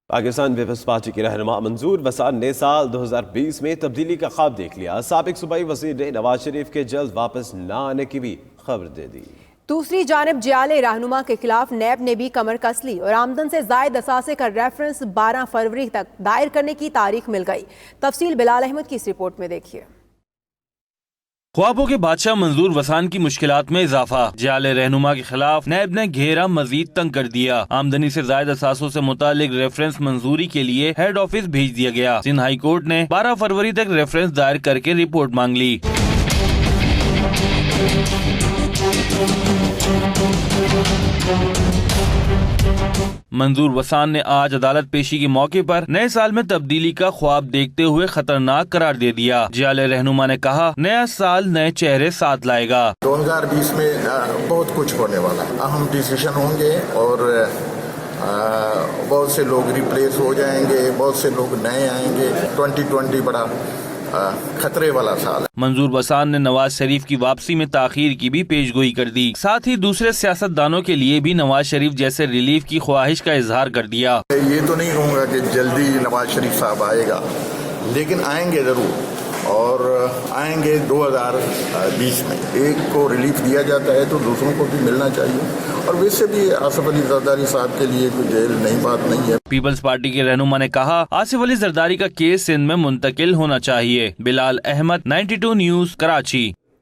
Pakistan Peoples party کے رہنما منظور وسان نے سال 2020 میں تبدیلی کا خواب دیکھ لیا۔ سابق صوبائی وزیر نے نواز شریف کے جلد واپس نہ آنے کی بھی خبر دے دی۔ دوسری جانب جعلی رہنما کے خلاف نیب نے بھی کمر کس لی اور آمدن سے زائد اثاثے کا ریفرنس 12 فروری تک دائر کرنے کی تاریخ مل گئی۔ تفصیل بلال احمد کی اس رپورٹ میں دیکھیے۔ خوابوں کے بادشاہ منظور وسان کی مشکلات میں اضافہ، جعلی رہنما کے خلاف نیب نے گھیرا مزید تنگ کر دیا۔ آمدنی سے زائد اثاثوں سے متعلق ریفرنس منظوری کے لیے ہیڈ آفس بھیج دیا گیا۔ سندھ ہائی کورٹ نے 12 فروری تک ریفرنس دائر کر کے رپورٹ مانگ لی۔ منظور وسان نے آج عدالت پیشی کے موقع پر نئے سال میں تبدیلی کا خواب دیکھتے ہوئے خطرناک قرار دے دیا۔ جعلی رہنما نے کہا نیا سال نئے چہرے ساتھ لائے گا۔ 2020 میں بہت کچھ ہونے والا، اہم ڈیسیشن ہوں گے اور بہت سے لوگ ریپلیس ہو جائیں گے، بہت سے لوگ نئے آئیں گے۔ 2020 بڑا خطرے والا سال ہے۔ منظور وسان نے نواز شریف کی واپسی میں تاخیر کی بھی پیش گوئی کر دی، ساتھ ہی دوسرے سیاست دانوں کے لیے بھی نواز شریف جیسے ریلیف کی خواہش کا اظہار کر دیا۔ یہ تو نہیں کہوں گا کہ جلدی نواز شریف صاحب آئے گا، لیکن آئیں گے ضرور، اور آئیں گے 2020 میں۔ ایک کو ریلیف دیا جاتا ہے تو دوسروں کو بھی ملنا چاہیے، اور ویسے بھی آصف علی زرداری صاحب کے لیے کوئی جیل نئی بات نہیں ہے۔ پیپلز پارٹی کے رہنما نے کہا آصف علی زرداری کا کیس سندھ میں منتقل ہونا چاہیے۔ بلال احمد، 92 نیوز، کراچی۔